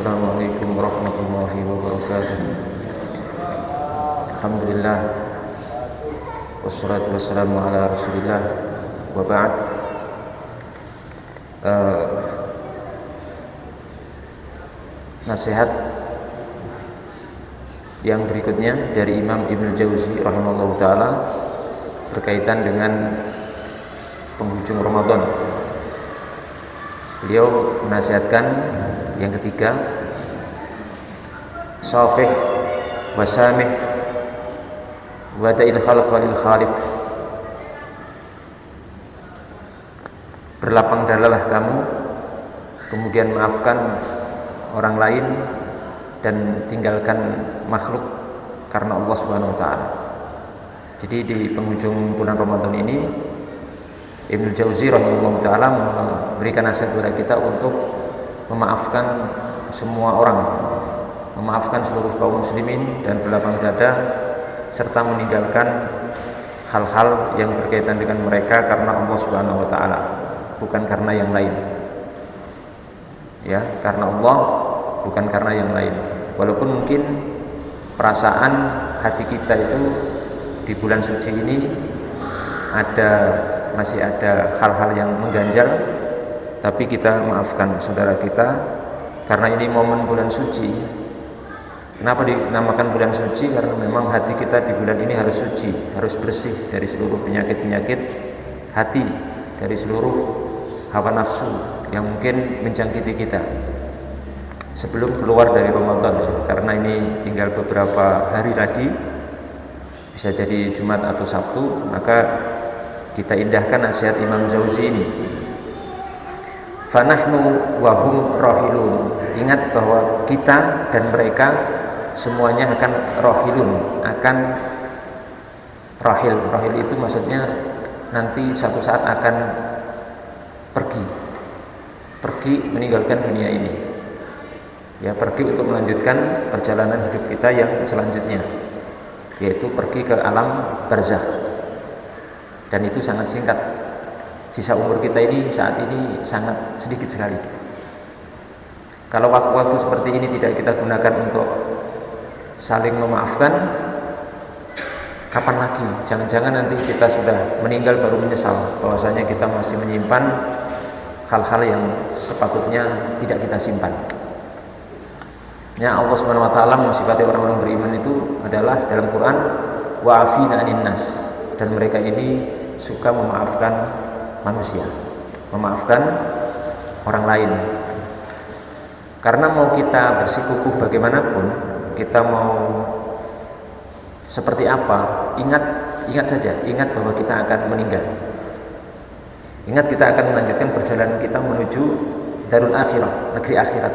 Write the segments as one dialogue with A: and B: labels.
A: Assalamualaikum warahmatullahi wabarakatuh. Alhamdulillah, wassalatu wassalamu ala rasulillah, wa ba'd. Nasihat yang berikutnya dari Imam Ibnu Jauzi rahimahullahu ta'ala berkaitan dengan penghujung Ramadan. Beliau menasihatkan yang ketiga, safih wasamih wada'il khalqa lil khaliq. Berlapang dadalah kamu, kemudian maafkan orang lain dan tinggalkan makhluk karena Allah Subhanahu wa taala. Jadi di penghujung bulan Ramadan ini Ibnu Jauzi rahimahullah taala memberikan nasihat kepada kita untuk memaafkan semua orang, memaafkan seluruh kaum muslimin dan berlapang dada, serta meninggalkan hal-hal yang berkaitan dengan mereka karena Allah Subhanahu wa taala, bukan karena yang lain. Ya, karena Allah, bukan karena yang lain. Walaupun mungkin perasaan hati kita itu di bulan suci ini masih ada hal-hal yang mengganjal, tapi kita maafkan saudara kita karena ini momen bulan suci. Kenapa dinamakan bulan suci? Karena memang hati kita di bulan ini harus suci, harus bersih dari seluruh penyakit-penyakit hati, dari seluruh hawa nafsu yang mungkin menjangkiti kita sebelum keluar dari Ramadan. Karena ini tinggal beberapa hari lagi, bisa jadi Jumat atau Sabtu, maka kita indahkan nasihat Imam Jauzi ini. Fanahnu wahum rohilun. Ingat bahwa kita dan mereka semuanya akan rohilun, akan rohil. Rohil itu maksudnya nanti suatu saat akan pergi meninggalkan dunia ini. Ya, pergi untuk melanjutkan perjalanan hidup kita yang selanjutnya, yaitu pergi ke alam barzakh. Dan itu sangat singkat. Sisa umur kita ini saat ini sangat sedikit sekali. Kalau waktu-waktu seperti ini tidak kita gunakan untuk saling memaafkan, kapan lagi? Jangan-jangan nanti kita sudah meninggal baru menyesal bahwasanya kita masih menyimpan hal-hal yang sepatutnya tidak kita simpan. Ya, Allah Subhanahu wa taala mensifati orang-orang beriman itu adalah dalam Quran wa'afina 'anin nas, dan mereka ini suka memaafkan manusia, memaafkan orang lain. Karena mau kita bersikukuh bagaimanapun, kita mau seperti apa, ingat saja, ingat bahwa kita akan meninggal. Ingat kita akan melanjutkan perjalanan kita menuju darul akhirah, negeri akhirat.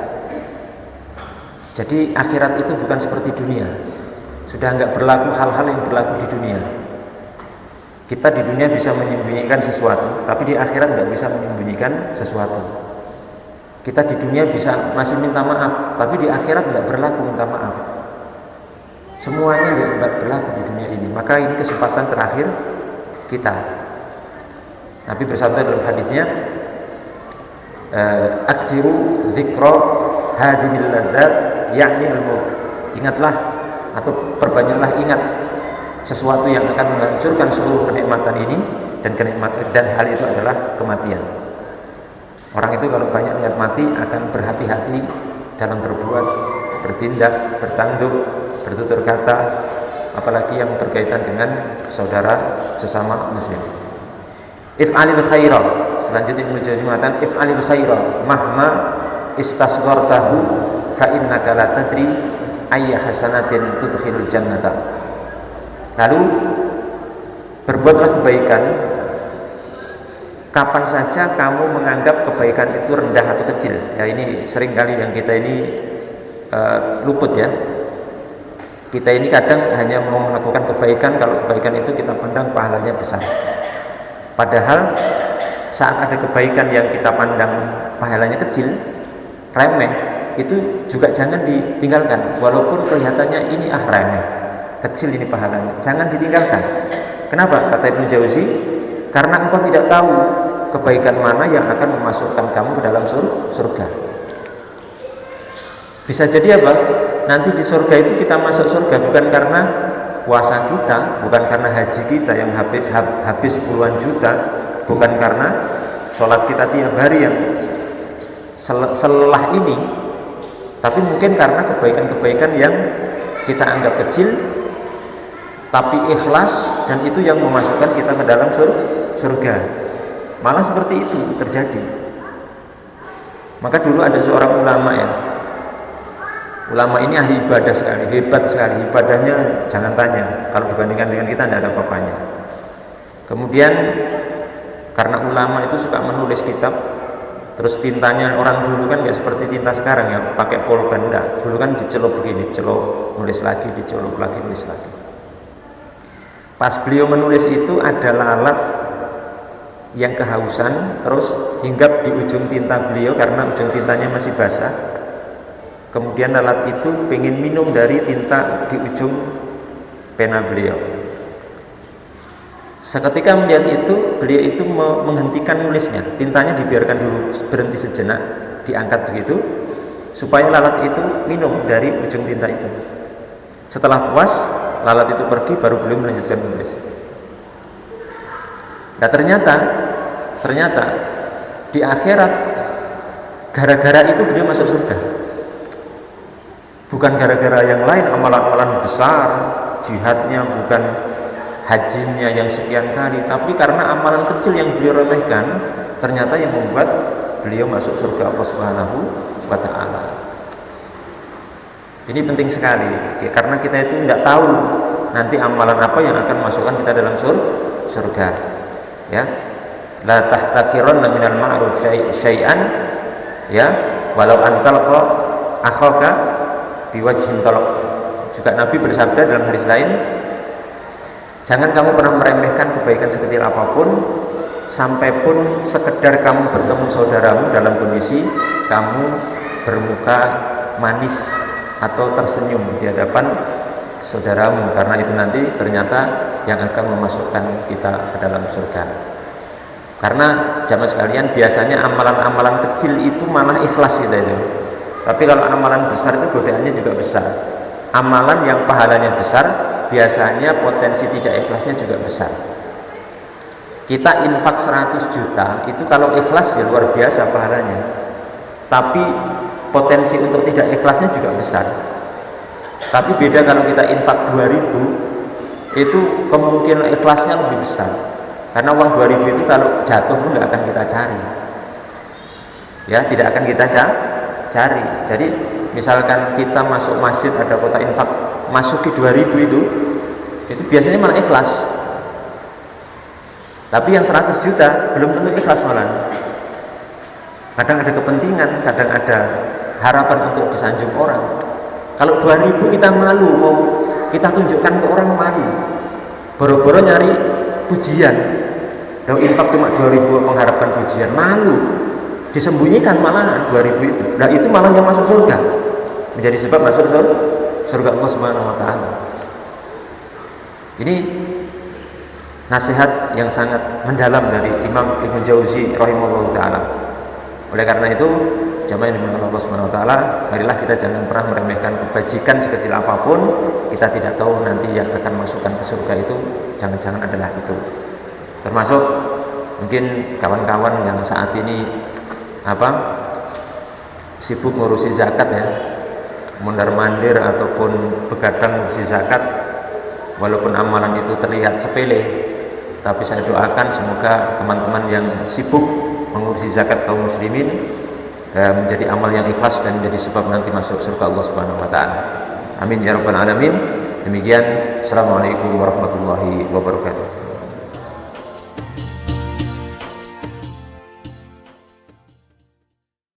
A: Jadi akhirat itu bukan seperti dunia. Sudah enggak berlaku hal-hal yang berlaku di dunia. Kita di dunia bisa menyembunyikan sesuatu, tapi di akhirat nggak bisa menyembunyikan sesuatu. Kita di dunia bisa masih minta maaf, tapi di akhirat nggak berlaku minta maaf. Semuanya nggak berlaku di dunia ini. Maka ini kesempatan terakhir kita. Nabi bersabda dalam hadisnya, "Aktsiru dzikra hadhil ladzat ya'ni al-maut." Ingatlah atau perbanyaklah ingat sesuatu yang akan menghancurkan seluruh kenikmatan ini, dan hal itu adalah kematian. Orang itu kalau banyak ingat mati akan berhati-hati dalam berbuat, bertindak, bertanggung, bertutur kata, apalagi yang berkaitan dengan saudara sesama muslim. If'alil khaira. Selanjutnya Ibnu Jauzi mengatakan if'alil khaira mahma istasghartahu fa innaka la tadri ayya hasanatin tudkhilul jannata. Lalu berbuatlah kebaikan kapan saja kamu menganggap kebaikan itu rendah atau kecil. Ya, ini sering kali yang kita ini luput ya. Kita ini kadang hanya mau melakukan kebaikan kalau kebaikan itu kita pandang pahalanya besar. Padahal saat ada kebaikan yang kita pandang pahalanya kecil, remeh, itu juga jangan ditinggalkan. Walaupun kelihatannya ini remeh, kecil ini pahalanya, jangan ditinggalkan. Kenapa? Kata Ibnu Jauzi, karena engkau tidak tahu kebaikan mana yang akan memasukkan kamu ke dalam surga. Bisa jadi apa? Nanti di surga itu kita masuk surga bukan karena puasa kita, bukan karena haji kita yang habis puluhan juta, bukan karena sholat kita tiap hari yang selelah ini, tapi mungkin karena kebaikan-kebaikan yang kita anggap kecil tapi ikhlas, dan itu yang memasukkan kita ke dalam surga. Malah seperti itu terjadi. Maka dulu ada seorang ulama ya, ulama ini ahli ibadah sekali, hebat sekali, ibadahnya jangan tanya, kalau dibandingkan dengan kita tidak ada apa-apanya. Kemudian karena ulama itu suka menulis kitab, terus tintanya orang dulu kan nggak seperti tinta sekarang ya, pakai pulpen, enggak. Dulu kan dicelup begini, celup, nulis lagi, dicelup lagi, nulis lagi. Pas beliau menulis itu ada lalat yang kehausan, terus hinggap di ujung tinta beliau karena ujung tintanya masih basah. Kemudian lalat itu pengen minum dari tinta di ujung pena beliau. Seketika melihat itu, beliau itu menghentikan nulisnya, tintanya dibiarkan dulu berhenti sejenak, diangkat begitu supaya lalat itu minum dari ujung tinta itu. Setelah puas, lalat itu pergi, baru beliau melanjutkan menulis. Nah ternyata di akhirat gara-gara itu beliau masuk surga. Bukan gara-gara yang lain, amalan-amalan besar, jihadnya, bukan hajinya yang sekian kali, tapi karena amalan kecil yang beliau remehkan, ternyata yang membuat beliau masuk surga Allah Subhanahu wa ta'ala. Ini penting sekali, karena kita itu tidak tahu nanti amalan apa yang akan masukkan kita dalam surga. Ya, la tahtaqiranna minal ma'ruf syai'an, ya, walau antalqa akhaka biwajhin talaq. Juga Nabi bersabda dalam hadis lain, jangan kamu pernah meremehkan kebaikan sekecil apapun, sampai pun sekedar kamu bertemu saudaramu dalam kondisi kamu bermuka manis atau tersenyum di hadapan saudaramu, karena itu nanti ternyata yang akan memasukkan kita ke dalam surga. Karena jamaah sekalian, biasanya amalan-amalan kecil itu malah ikhlas kita itu, tapi kalau amalan besar itu godaannya juga besar. Amalan yang pahalanya besar biasanya potensi tidak ikhlasnya juga besar. Kita infak 100 juta itu kalau ikhlas ya luar biasa pahalanya, tapi potensi untuk tidak ikhlasnya juga besar. Tapi beda kalau kita infak 2000, itu kemungkinan ikhlasnya lebih besar, karena uang 2000 itu kalau jatuh pun tidak akan kita cari, ya, tidak akan kita cari. Jadi misalkan kita masuk masjid ada kota infak, masuki 2000 itu biasanya malah ikhlas. Tapi yang 100 juta belum tentu ikhlas malah. Kadang ada kepentingan, kadang ada harapan untuk disanjung orang. Kalau 2000 kita malu, mau kita tunjukkan ke orang, malu, boro-boro nyari pujian. Kalau infak cuma 2000 mengharapkan pujian, malu, disembunyikan malah 2000 itu. Nah itu malah yang masuk surga, menjadi sebab masuk surga Allah Subhanahu wa ta'ala. Ini nasihat yang sangat mendalam dari Imam Ibnu Jauzi rahimahullah ta'ala. Oleh karena itu, jamaah yang dimuliakan Allah Subhanahu wa ta'ala, marilah kita jangan pernah meremehkan kebajikan sekecil apapun. Kita tidak tahu nanti yang akan masukkan ke surga itu jangan-jangan adalah itu. Termasuk mungkin kawan-kawan yang saat ini sibuk ngurusi zakat ya, mondar-mandir ataupun begadang ngurusi zakat. Walaupun amalan itu terlihat sepele, tapi saya doakan semoga teman-teman yang sibuk mengurusi zakat kaum muslimin menjadi amal yang ikhlas dan menjadi sebab nanti masuk surga Allah Subhanahu wa ta'ala. Amin ya rabbal alamin. Demikian, assalamualaikum warahmatullahi wabarakatuh.